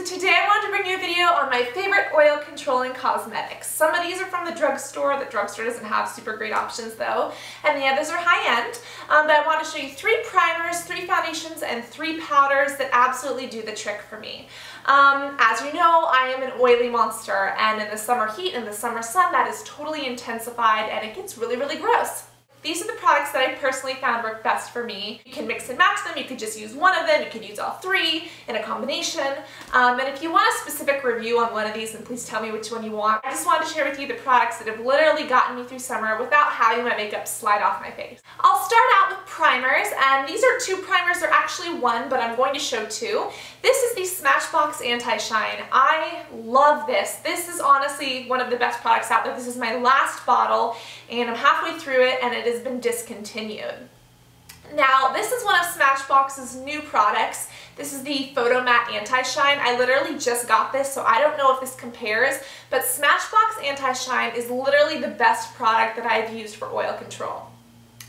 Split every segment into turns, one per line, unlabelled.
today I wanted to bring you a video on my favorite oil controlling cosmetics. Some of these are from the drugstore. The drugstore doesn't have super great options though, and the others are high-end. But I want to show you 3 primers, 3 foundations, and 3 powders that absolutely do the trick for me. As you know, I am an oily monster, and in the summer heat and the summer sun, that is totally intensified and it gets really, really gross. These are the products that I personally found work best for me. You can mix and match them, you could just use one of them, you could use all 3 in a combination. And if you want a specific review on one of these, then please tell me which one you want. I just wanted to share with you the products that have literally gotten me through summer without having my makeup slide off my face. I'll start out with primers, and these are 2 primers. They're actually 1, but I'm going to show 2. This is the Smashbox Anti-Shine. I love this. This is honestly one of the best products out there. This is my last bottle, and I'm halfway through it, and it has been discontinued. Now, this is one of Smashbox's new products. This is the Photo Matte Anti-Shine. I literally just got this, so I don't know if this compares, but Smashbox Anti-Shine is literally the best product that I've used for oil control.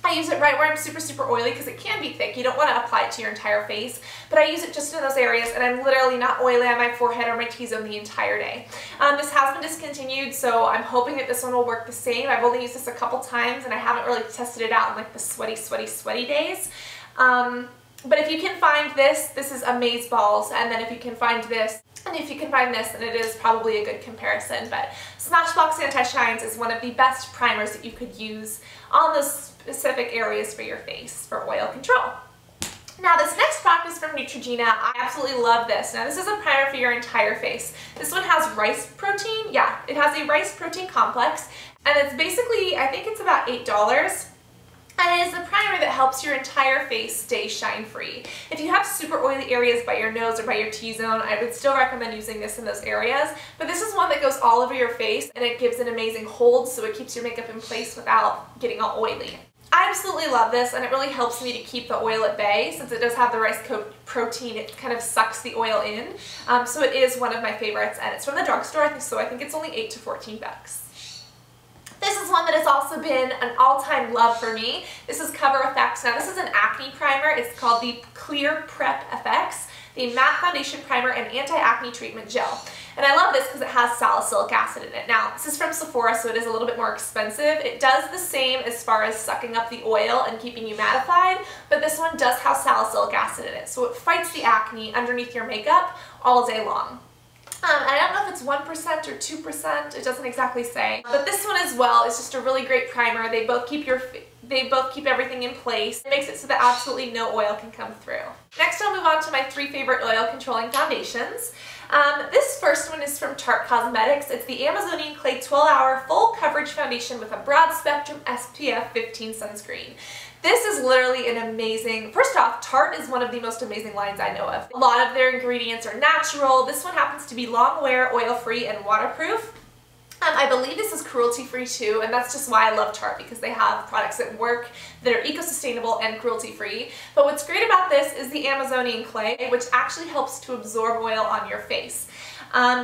I use it right where I'm super, super oily because it can be thick. You don't want to apply it to your entire face, but I use it just in those areas, and I'm literally not oily on my forehead or my T-zone the entire day. This has been discontinued, so I'm hoping that this one will work the same. I've only used this a couple times, and I haven't really tested it out in like the sweaty, sweaty, sweaty days. But if you can find this, this is amazeballs, and then if you can find this, and if you can find this, then it is probably a good comparison. But Smashbox Anti-Shines is one of the best primers that you could use on those specific areas for your face for oil control. Now, this next product is from Neutrogena. I absolutely love this. Now, this is a primer for your entire face. This one has rice protein. Yeah, it has a rice protein complex, and it's basically, I think it's about $8. And it is a primer that helps your entire face stay shine-free. If you have super oily areas by your nose or by your T-zone, I would still recommend using this in those areas. But this is one that goes all over your face, and it gives an amazing hold, so it keeps your makeup in place without getting all oily. I absolutely love this, and it really helps me to keep the oil at bay. Since it does have the rice protein, it kind of sucks the oil in. So it is one of my favorites, and it's from the drugstore, so I think it's only $8 to $14. This is one that has also been an all-time love for me. This is Cover FX. Now, this is an acne primer. It's called the Clear Prep FX, the Matte Foundation Primer and Anti-Acne Treatment Gel. And I love this because it has salicylic acid in it. Now, this is from Sephora, so it is a little bit more expensive. It does the same as far as sucking up the oil and keeping you mattified, but this one does have salicylic acid in it, so it fights the acne underneath your makeup all day long. I don't know if it's 1% or 2%, it doesn't exactly say. But this one as well is just a really great primer. They both keep everything in place. It makes it so that absolutely no oil can come through. Next, I'll move on to my 3 favorite oil controlling foundations. This first one is from Tarte Cosmetics. It's the Amazonian Clay 12-Hour Full Coverage Foundation with a Broad Spectrum SPF 15 Sunscreen. This is literally an amazing, first off, Tarte is one of the most amazing lines I know of. A lot of their ingredients are natural. This one happens to be long wear, oil-free, and waterproof. I believe this is cruelty-free too, and that's just why I love Tarte, because they have products that work, that are eco-sustainable and cruelty-free. But what's great about this is the Amazonian clay, which actually helps to absorb oil on your face.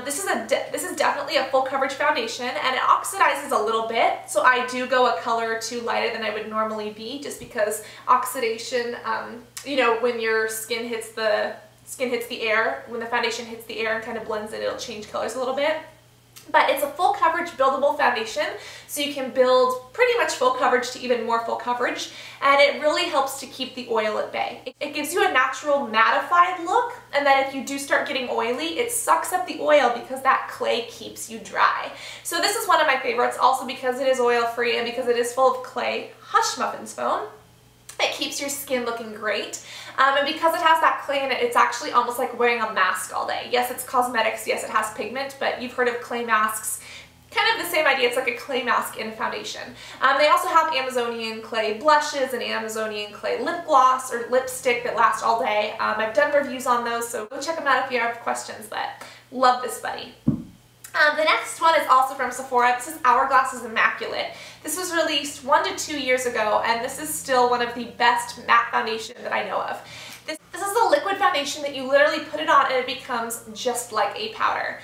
This is definitely a full coverage foundation, and it oxidizes a little bit, so I do go a color or 2 lighter than I would normally be, just because oxidation, you know, when your skin hits the air, when the foundation hits the air and kind of blends in, it'll change colors a little bit. But it's a full coverage buildable foundation, so you can build pretty much full coverage to even more full coverage, and it really helps to keep the oil at bay. It gives you a natural mattified look, and then if you do start getting oily, it sucks up the oil because that clay keeps you dry. So this is one of my favorites, also because it is oil-free and because it is full of clay, Hush Muffins foam. It keeps your skin looking great, and because it has that clay in it, it's actually almost like wearing a mask all day. Yes, it's cosmetics, yes, it has pigment, but you've heard of clay masks. Kind of the same idea, it's like a clay mask in a foundation. They also have Amazonian clay blushes and Amazonian clay lip gloss or lipstick that last all day. I've done reviews on those, so go check them out if you have questions, but love this buddy. The next one is also from Sephora. This is Hourglass is Immaculate. This was released 1 to 2 years ago, and this is still one of the best matte foundation that I know of. This is a liquid foundation that you literally put it on and it becomes just like a powder.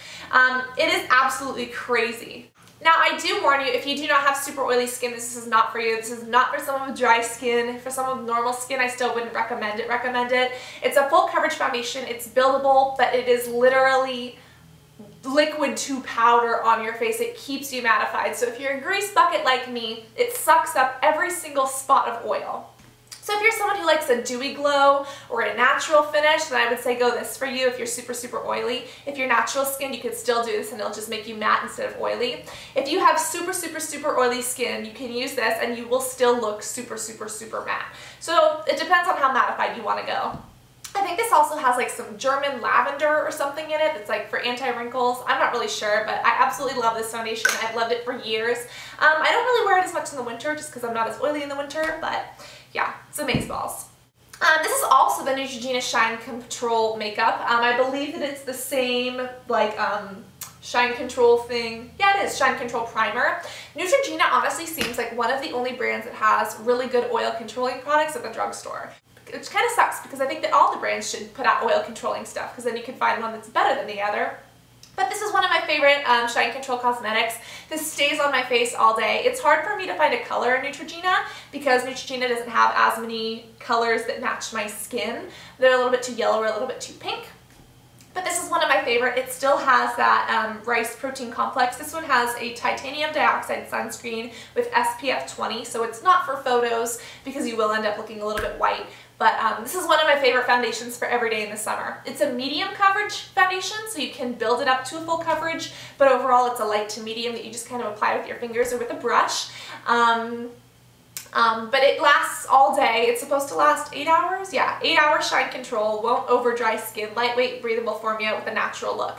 It is absolutely crazy. Now, I do warn you, if you do not have super oily skin, this is not for you. This is not for someone with dry skin. For someone with normal skin, I still wouldn't recommend it. It's a full coverage foundation. It's buildable, but it is literally liquid to powder on your face. It keeps you mattified. So if you're a grease bucket like me, it sucks up every single spot of oil. So if you're someone who likes a dewy glow or a natural finish, then I would say go this for you if you're super, super oily. If you're natural skin, you could still do this and it'll just make you matte instead of oily. If you have super, super, super oily skin, you can use this and you will still look super, super, super matte. So it depends on how mattified you want to go. I think this also has like some German lavender or something in it. It's like for anti-wrinkles. I'm not really sure, but I absolutely love this foundation. I've loved it for years. I don't really wear it as much in the winter just because I'm not as oily in the winter, but yeah, it's amazeballs. This is also the Neutrogena Shine Control makeup. I believe that it's the same like shine control thing. Yeah, it is, shine control primer. Neutrogena honestly seems like one of the only brands that has really good oil controlling products at the drugstore. Which kind of sucks because I think that all the brands should put out oil controlling stuff because then you can find one that's better than the other. But this is one of my favorite shine control cosmetics. This stays on my face all day. It's hard for me to find a color in Neutrogena because Neutrogena doesn't have as many colors that match my skin. They're a little bit too yellow or a little bit too pink. But this is one of my favorite. It still has that rice protein complex. This one has a titanium dioxide sunscreen with SPF 20, so it's not for photos because you will end up looking a little bit white. But this is one of my favorite foundations for every day in the summer. It's a medium coverage foundation, so you can build it up to a full coverage, but overall it's a light to medium that you just kind of apply with your fingers or with a brush. But it lasts all day. It's supposed to last 8 hours? Yeah, 8 hour shine control, won't over dry skin, lightweight, breathable formula with a natural look.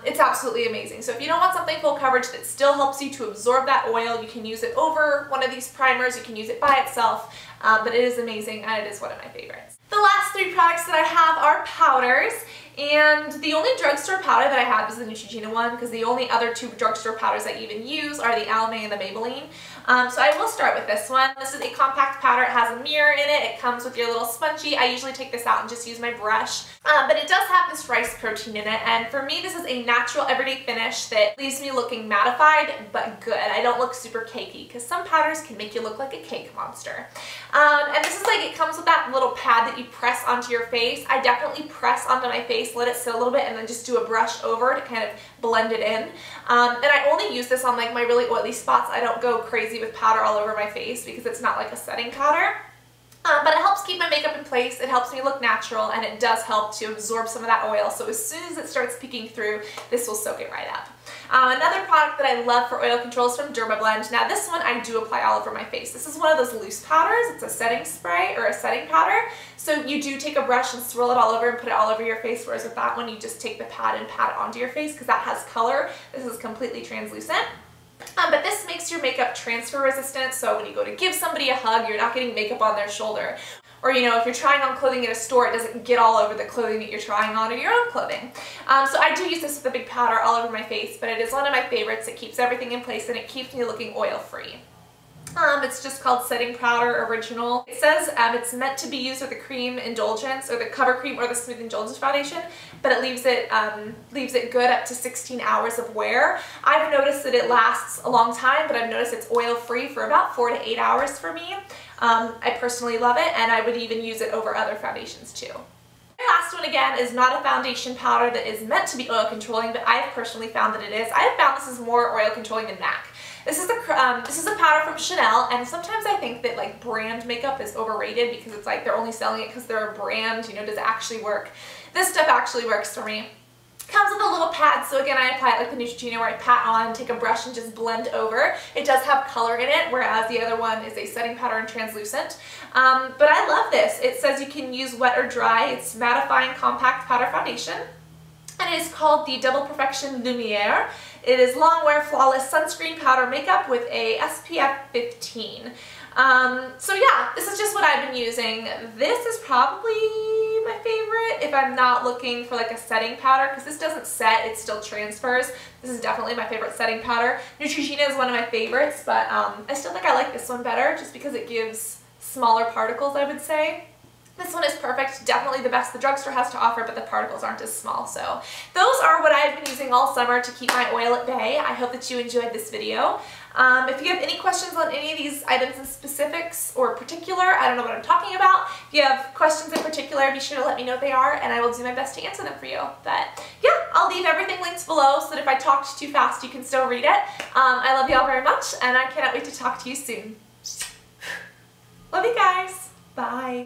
It's absolutely amazing. So if you don't want something full coverage that still helps you to absorb that oil, you can use it over one of these primers, you can use it by itself, but it is amazing and it is one of my favorites. The last three products that I have are powders, and the only drugstore powder that I had was the Neutrogena one because the only other two drugstore powders I even use are the Almay and the Maybelline. So I will start with this one. This is a compact powder. It has a mirror in it. It comes with your little spongy. I usually take this out and just use my brush. But it does have this rice protein in it, and for me this is a natural everyday finish that leaves me looking mattified but good. I don't look super cakey because some powders can make you look like a cake monster. And this is like, it comes with that little pad that you press onto your face. I definitely press onto my face, let it sit a little bit, and then just do a brush over to kind of blend it in. And I only use this on like my really oily spots. I don't go crazy with powder all over my face because it's not like a setting powder. But it helps keep my makeup in place, it helps me look natural, and it does help to absorb some of that oil, so as soon as it starts peeking through, this will soak it right up. Another product that I love for oil control is from Dermablend. Now this one I do apply all over my face. This is one of those loose powders. It's a setting spray or a setting powder, so you do take a brush and swirl it all over and put it all over your face, whereas with that one you just take the pad and pat it onto your face because that has color. This is completely translucent. But this makes your makeup transfer resistant, so when you go to give somebody a hug, you're not getting makeup on their shoulder. Or, you know, if you're trying on clothing at a store, it doesn't get all over the clothing that you're trying on or your own clothing. So I do use this with a big powder all over my face, but it is one of my favorites. It keeps everything in place and it keeps me looking oil-free. It's just called Setting Powder Original. It says it's meant to be used with the cream indulgence or the cover cream or the smooth indulgence foundation, but it leaves it good up to 16 hours of wear. I've noticed that it lasts a long time, but I've noticed it's oil free for about 4 to 8 hours for me. I personally love it, and I would even use it over other foundations too. The last one again is not a foundation powder that is meant to be oil controlling, but I've personally found that it is. I have found this is more oil controlling than MAC. This is a powder from Chanel, and sometimes I think that like brand makeup is overrated because it's like they're only selling it because they're a brand, you know, does it actually work? This stuff actually works for me. Comes with a little pad, so again I apply it like the Neutrogena where I pat on, take a brush and just blend over. It does have color in it, whereas the other one is a setting powder and translucent. But I love this. It says you can use wet or dry. It's mattifying compact powder foundation. And it is called the Double Perfection Lumiere. It is long wear flawless sunscreen powder makeup with a SPF 15. So yeah, this is just what I've been using. This is probably my favorite if I'm not looking for like a setting powder, because this doesn't set, it still transfers. This is definitely my favorite setting powder. Neutrogena is one of my favorites, but I still think I like this one better just because it gives smaller particles, I would say. This one is perfect, definitely the best the drugstore has to offer, but the particles aren't as small. So those are what I've been using all summer to keep my oil at bay. I hope that you enjoyed this video. If you have any questions on any of these items in specifics or particular, I don't know what I'm talking about. If you have questions in particular, be sure to let me know what they are, and I will do my best to answer them for you. But yeah, I'll leave everything linked below so that if I talked too fast, you can still read it. I love you all very much, and I cannot wait to talk to you soon. Love you guys. Bye.